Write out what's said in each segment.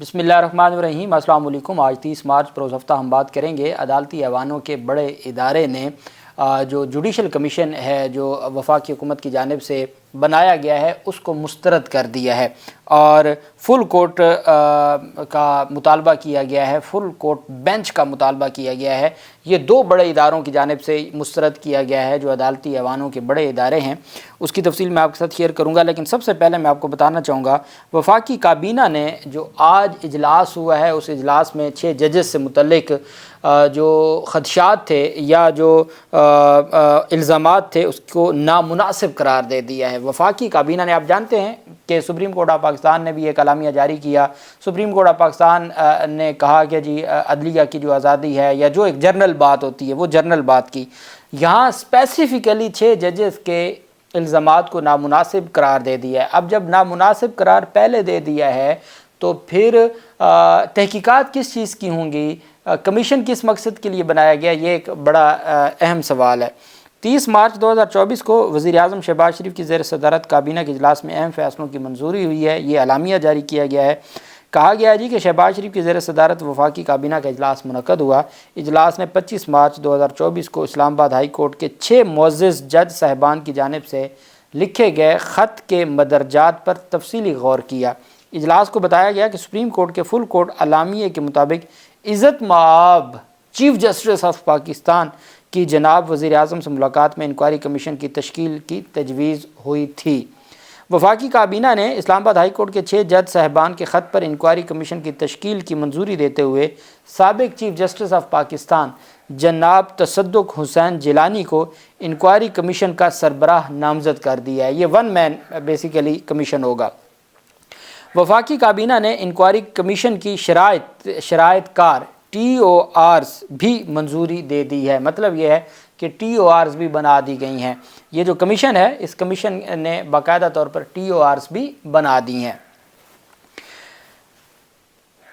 بسم اللہ الرحمن الرحیم۔ السلام علیکم۔ آج 30 مارچ بروز ہفتہ ہم بات کریں گے عدالتی ایوانوں کے بڑے ادارے نے جو جوڈیشل کمیشن ہے جو وفاقی حکومت کی جانب سے بنایا گیا ہے اس کو مسترد کر دیا ہے اور فل کورٹ کا مطالبہ کیا گیا ہے، فل کورٹ بینچ کا مطالبہ کیا گیا ہے۔ یہ دو بڑے اداروں کی جانب سے مسترد کیا گیا ہے جو عدالتی ایوانوں کے بڑے ادارے ہیں، اس کی تفصیل میں آپ کے ساتھ شیئر کروں گا۔ لیکن سب سے پہلے میں آپ کو بتانا چاہوں گا وفاقی کابینہ نے جو آج اجلاس ہوا ہے اس اجلاس میں 6 ججز سے متعلق جو خدشات تھے یا جو الزامات تھے اس کو نامناسب قرار دے دیا ہے۔ وفاقی کابینہ نے، آپ جانتے ہیں کہ سپریم کورٹ آف پاکستان نے بھی ایک اعلامیہ جاری کیا۔ سپریم کورٹ آف پاکستان نے کہا کہ جی عدلیہ کی جو آزادی ہے یا جو ایک جرنل بات ہوتی ہے وہ جرنل بات کی، یہاں اسپیسیفکلی 6 ججز کے الزامات کو نامناسب قرار دے دیا ہے۔ اب جب نامناسب قرار پہلے دے دیا ہے تو پھر تحقیقات کس چیز کی ہوں گی، کمیشن کس مقصد کے لیے بنایا گیا، یہ ایک بڑا اہم سوال ہے۔ 30 مارچ 2024 کو وزیر اعظم شہباز شریف کی زیر صدارت کابینہ کے اجلاس میں اہم فیصلوں کی منظوری ہوئی ہے، یہ اعلامیہ جاری کیا گیا ہے۔ کہا گیا ہے کہ شہباز شریف کی زیر صدارت وفاقی کابینہ کا اجلاس منعقد ہوا۔ اجلاس میں 25 مارچ 2024 کو اسلام آباد ہائی کورٹ کے 6 معزز جج صاحبان کی جانب سے لکھے گئے خط کے مدرجات پر تفصیلی غور کیا۔ اجلاس کو بتایا گیا کہ سپریم کورٹ کے فل کورٹ اعلامیے کے مطابق عزت مآب چیف جسٹس آف پاکستان کی جناب وزیر اعظم سے ملاقات میں انکوائری کمیشن کی تشکیل کی تجویز ہوئی تھی۔ وفاقی کابینہ نے اسلام آباد ہائی کورٹ کے 6 جج صاحبان کے خط پر انکوائری کمیشن کی تشکیل کی منظوری دیتے ہوئے سابق چیف جسٹس آف پاکستان جناب تصدق حسین جیلانی کو انکوائری کمیشن کا سربراہ نامزد کر دیا ہے۔ یہ ون مین بیسیکلی کمیشن ہوگا۔ وفاقی کابینہ نے انکوائری کمیشن کی شرائط کار TORs بھی منظوری دے دی ہے۔ مطلب یہ ہے کہ TORs بھی بنا دی گئی ہیں۔ یہ جو کمیشن ہے اس کمیشن نے باقاعدہ طور پر TORs بھی بنا دی ہیں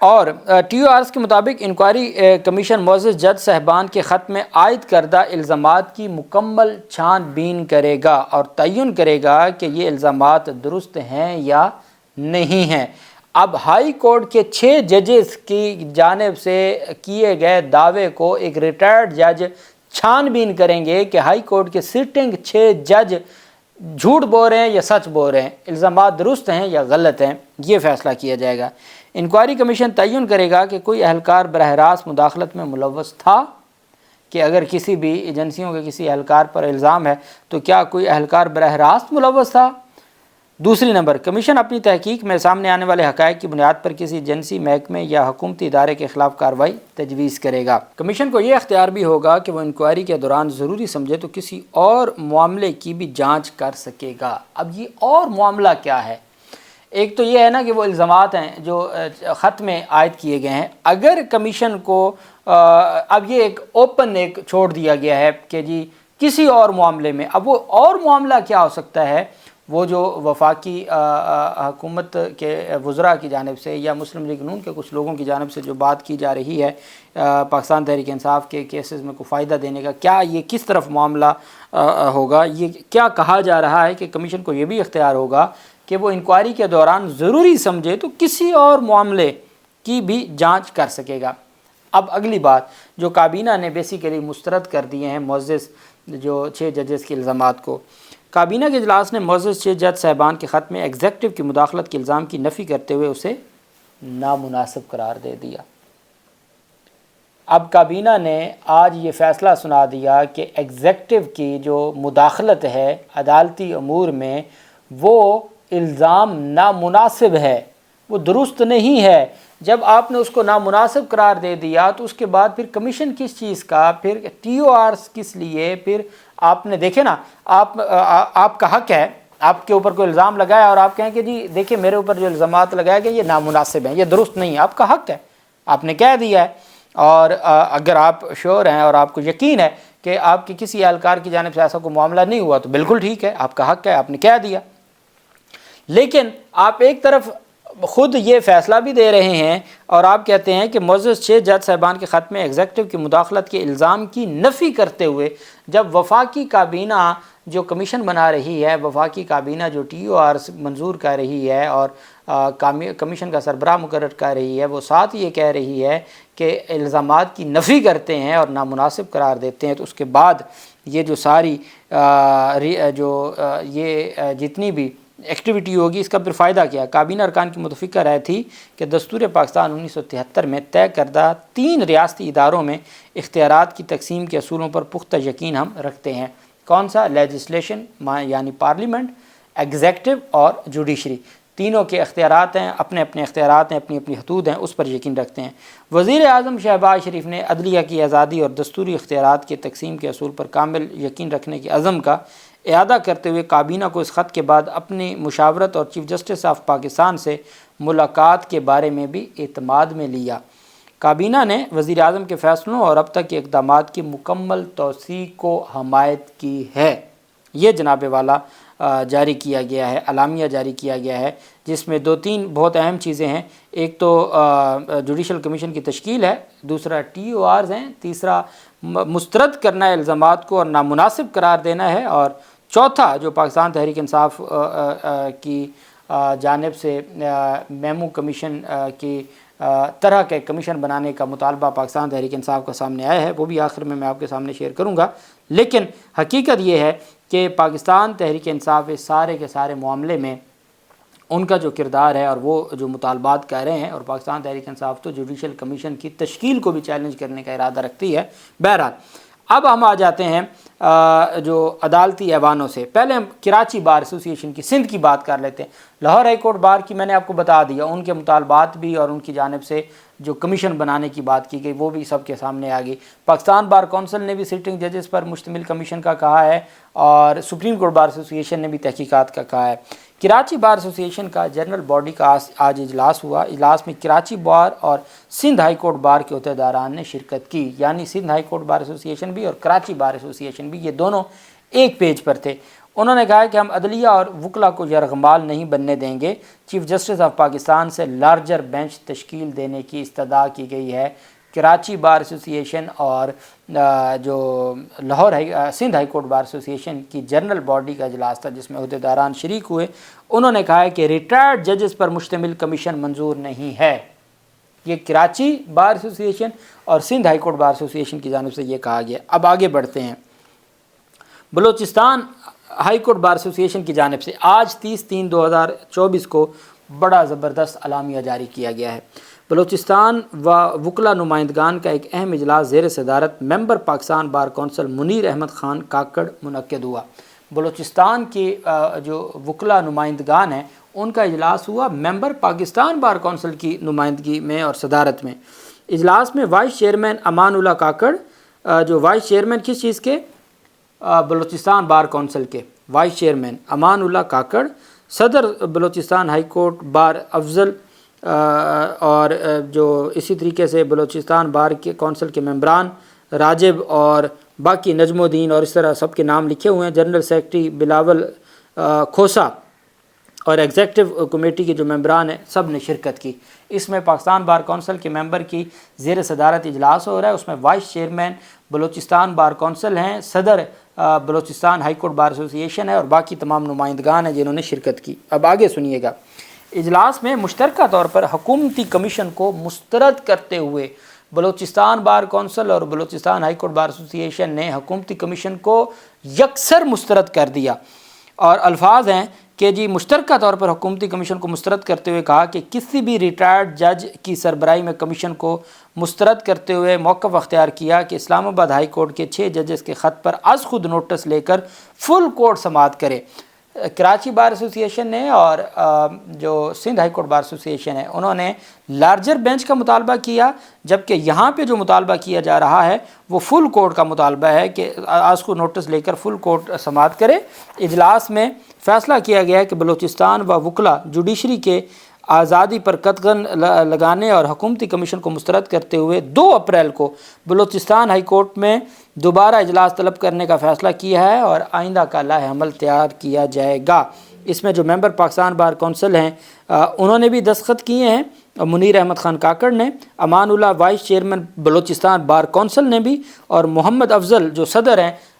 اور TORs کے مطابق انکوائری کمیشن معزز جج صاحبان کے خط میں عائد کردہ الزامات کی مکمل چھان بین کرے گا اور تعین کرے گا کہ یہ الزامات درست ہیں یا نہیں ہیں۔ اب ہائی کورٹ کے 6 ججز کی جانب سے کیے گئے دعوے کو ایک ریٹائرڈ جج چھان بین کریں گے کہ ہائی کورٹ کے سٹنگ 6 جج جھوٹ بول رہے ہیں یا سچ بول رہے ہیں، الزامات درست ہیں یا غلط ہیں، یہ فیصلہ کیا جائے گا۔ انکوائری کمیشن تعین کرے گا کہ کوئی اہلکار براہ راست مداخلت میں ملوث تھا، کہ اگر کسی بھی ایجنسیوں کے کسی اہلکار پر الزام ہے تو کیا کوئی اہلکار براہ راست ملوث تھا۔ دوسری نمبر، کمیشن اپنی تحقیق میں سامنے آنے والے حقائق کی بنیاد پر کسی ایجنسی، محکمے یا حکومتی ادارے کے خلاف کارروائی تجویز کرے گا۔ کمیشن کو یہ اختیار بھی ہوگا کہ وہ انکوائری کے دوران ضروری سمجھے تو کسی اور معاملے کی بھی جانچ کر سکے گا۔ اب یہ اور معاملہ کیا ہے؟ ایک تو یہ ہے نا کہ وہ الزامات ہیں جو خط میں عائد کیے گئے ہیں، اگر کمیشن کو اب یہ ایک اوپن ایک چھوڑ دیا گیا ہے کہ جی کسی اور معاملے میں، اب وہ اور معاملہ کیا ہو سکتا ہے؟ وہ جو وفاقی حکومت کے وزراء کی جانب سے یا مسلم لیگ نون کے کچھ لوگوں کی جانب سے جو بات کی جا رہی ہے پاکستان تحریک انصاف کے کیسز میں کو فائدہ دینے کا، کیا یہ کس طرف معاملہ ہوگا؟ یہ کیا کہا جا رہا ہے کہ کمیشن کو یہ بھی اختیار ہوگا کہ وہ انکوائری کے دوران ضروری سمجھے تو کسی اور معاملے کی بھی جانچ کر سکے گا۔ اب اگلی بات جو کابینہ نے بیسیکلی مسترد کر دیے ہیں معزز جو 6 ججز کے الزامات کو، کابینہ کے اجلاس نے معزز 6 جج صاحبان کے خط میں ایگزیکٹو کی مداخلت کے الزام کی نفی کرتے ہوئے اسے نامناسب قرار دے دیا۔ اب کابینہ نے آج یہ فیصلہ سنا دیا کہ ایگزیکٹو کی جو مداخلت ہے عدالتی امور میں وہ الزام نامناسب ہے، وہ درست نہیں ہے۔ جب آپ نے اس کو نامناسب قرار دے دیا تو اس کے بعد پھر کمیشن کس چیز کا، پھر TORs کس لیے؟ پھر آپ نے دیکھے نا، آپ کا حق ہے، آپ کے اوپر کوئی الزام لگایا اور آپ کہیں کہ جی دیکھیں میرے اوپر جو الزامات لگائے گئے یہ نامناسب ہیں، یہ درست نہیں ہے، آپ کا حق ہے، آپ نے کہہ دیا ہے۔ اور اگر آپ شور ہیں اور آپ کو یقین ہے کہ آپ کی کسی اہلکار کی جانب سے ایسا کوئی معاملہ نہیں ہوا تو بالکل ٹھیک ہے، آپ کا حق ہے، آپ نے کہہ دیا۔ لیکن آپ ایک طرف خود یہ فیصلہ بھی دے رہے ہیں اور آپ کہتے ہیں کہ معزز 6 جج صاحبان کے خط میں ایگزیکٹو کی مداخلت کے الزام کی نفی کرتے ہوئے، جب وفاقی کابینہ جو کمیشن بنا رہی ہے، وفاقی کابینہ جو TORs منظور کر رہی ہے اور کمیشن کا سربراہ مقرر کر رہی ہے، وہ ساتھ یہ کہہ رہی ہے کہ الزامات کی نفی کرتے ہیں اور نامناسب قرار دیتے ہیں، تو اس کے بعد یہ جو ساری جتنی بھی ایکٹیویٹی ہوگی اس کا پھر فائدہ کیا؟ کابینہ ارکان کی متفقہ رائے تھی کہ دستور پاکستان 1973 میں طے کردہ 3 ریاستی اداروں میں اختیارات کی تقسیم کے اصولوں پر پختہ یقین ہم رکھتے ہیں۔ کون سا؟ لیجسلیشن یعنی پارلیمنٹ، ایگزیکٹو اور جوڈیشری، تینوں کے اختیارات ہیں، اپنے اپنے اختیارات ہیں، اپنی اپنی حدود ہیں، اس پر یقین رکھتے ہیں۔ وزیر اعظم شہباز شریف نے عدلیہ کی آزادی اور دستوری اختیارات کے تقسیم کے اصول پر کامل یقین رکھنے کے عزم کا اعادہ کرتے ہوئے کابینہ کو اس خط کے بعد اپنی مشاورت اور چیف جسٹس آف پاکستان سے ملاقات کے بارے میں بھی اعتماد میں لیا۔ کابینہ نے وزیر اعظم کے فیصلوں اور اب تک کے اقدامات کی مکمل توثیق کو حمایت کی ہے۔ یہ جناب والا جاری کیا گیا ہے، اعلامیہ جاری کیا گیا ہے، جس میں 2-3 بہت اہم چیزیں ہیں۔ ایک تو جوڈیشل کمیشن کی تشکیل ہے، دوسرا TORs ہیں، تیسرا مسترد کرنا ہے الزامات کو اور نامناسب قرار دینا ہے، اور چوتھا جو پاکستان تحریک انصاف کی جانب سے میمو کمیشن کی طرح کے کمیشن بنانے کا مطالبہ پاکستان تحریک انصاف کا سامنے آیا ہے، وہ بھی آخر میں آپ کے سامنے شیئر کروں گا۔ لیکن حقیقت یہ ہے کہ پاکستان تحریک انصاف اس سارے کے سارے معاملے میں ان کا جو کردار ہے اور وہ جو مطالبات کہہ رہے ہیں، اور پاکستان تحریک انصاف تو جوڈیشل کمیشن کی تشکیل کو بھی چیلنج کرنے کا ارادہ رکھتی ہے۔ بہرحال اب ہم آ جاتے ہیں جو عدالتی ایوانوں سے۔ پہلے ہم کراچی بار ایسوسی ایشن کی سندھ کی بات کر لیتے ہیں۔ لاہور ہائی کورٹ بار کی میں نے آپ کو بتا دیا، ان کے مطالبات بھی اور ان کی جانب سے جو کمیشن بنانے کی بات کی گئی وہ بھی سب کے سامنے آ گئی۔ پاکستان بار کونسل نے بھی سٹنگ ججز پر مشتمل کمیشن کا کہا ہے، اور سپریم کورٹ بار ایسوسی ایشن نے بھی تحقیقات کا کہا ہے۔ کراچی بار ایسوسی ایشن کا جنرل باڈی کا آج اجلاس ہوا۔ اجلاس میں کراچی بار اور سندھ ہائی کورٹ بار کے عہدیداران نے شرکت کی، یعنی سندھ ہائی کورٹ بار ایسوسی ایشن بھی اور کراچی بار ایسوسی ایشن بھی، یہ دونوں ایک پیج پر تھے۔ انہوں نے کہا کہ ہم عدلیہ اور وکلا کو یرغمال نہیں بننے دیں گے۔ چیف جسٹس آف پاکستان سے لارجر بینچ تشکیل دینے کی استدعا کی گئی ہے۔ کراچی بار ایسوسی ایشن اور جو سندھ ہائی کورٹ بار ایسوسی ایشن کی جنرل باڈی کا اجلاس تھا جس میں عہدیداران شریک ہوئے، انہوں نے کہا ہے کہ ریٹائرڈ ججز پر مشتمل کمیشن منظور نہیں ہے۔ یہ کراچی بار ایسوسی ایشن اور سندھ ہائی کورٹ بار ایسوسی ایشن کی جانب سے یہ کہا گیا۔ اب آگے بڑھتے ہیں۔ بلوچستان ہائی کورٹ بار ایسوسی ایشن کی جانب سے آج 30/3/2024 کو بڑا زبردست اعلامیہ جاری کیا گیا ہے۔ بلوچستان و وکلا نمائندگان کا ایک اہم اجلاس زیر صدارت ممبر پاکستان بار کونسل منیر احمد خان کاکڑ منعقد ہوا۔ بلوچستان کے جو وکلا نمائندگان ہیں ان کا اجلاس ہوا ممبر پاکستان بار کونسل کی نمائندگی میں اور صدارت میں۔ اجلاس میں وائس چیئرمین امان اللہ کاکڑ، جو وائس چیئرمین کس چیز کے؟ بلوچستان بار کونسل کے وائس چیئرمین امان اللہ کاکڑ، صدر بلوچستان ہائی کورٹ بار افضل، اور جو اسی طریقے سے بلوچستان بار کے کونسل کے ممبران راجب اور باقی نجم الدین اور اس طرح سب کے نام لکھے ہوئے ہیں۔ جنرل سیکرٹری بلاول کھوسا اور ایگزیکٹو کمیٹی کے جو ممبران ہیں سب نے شرکت کی۔ اس میں پاکستان بار کونسل کے ممبر کی زیر صدارت اجلاس ہو رہا ہے۔ اس میں voice chairman Balochistan bar council ہیں، صدر بلوچستان ہائی کورٹ بار ایسوسی ایشن ہے، اور باقی تمام نمائندگان ہیں جنہوں نے شرکت کی۔ اب آگے سنیے گا۔ اجلاس میں مشترکہ طور پر حکومتی کمیشن کو مسترد کرتے ہوئے بلوچستان بار کونسل اور بلوچستان ہائی کورٹ بار ایسوسی ایشن نے حکومتی کمیشن کو یکسر مسترد کر دیا، اور الفاظ ہیں کہ جی مشترکہ طور پر حکومتی کمیشن کو مسترد کرتے ہوئے کہا کہ کسی بھی ریٹائرڈ جج کی سربراہی میں کمیشن کو مسترد کرتے ہوئے موقف اختیار کیا کہ اسلام آباد ہائی کورٹ کے 6 ججز کے خط پر از خود نوٹس لے کر فل کورٹ سماعت کرے۔ کراچی بار ایسوسی ایشن نے اور جو سندھ ہائی کورٹ بار ایسوسی ایشن ہے انہوں نے لارجر بینچ کا مطالبہ کیا، جبکہ یہاں پہ جو مطالبہ کیا جا رہا ہے وہ فل کورٹ کا مطالبہ ہے کہ آج کو نوٹس لے کر فل کورٹ سماعت کرے۔ اجلاس میں فیصلہ کیا گیا کہ بلوچستان و وکلا جوڈیشری کے آزادی پر قدغن لگانے اور حکومتی کمیشن کو مسترد کرتے ہوئے 2 اپریل کو بلوچستان ہائی کورٹ میں دوبارہ اجلاس طلب کرنے کا فیصلہ کیا ہے، اور آئندہ کا لائحہ عمل تیار کیا جائے گا۔ اس میں جو ممبر پاکستان بار کونسل ہیں انہوں نے بھی دستخط کیے ہیں، منیر احمد خان کاکڑ نے، Amanullah vice chairman Balochistan bar council نے بھی، اور محمد افضل جو صدر ہیں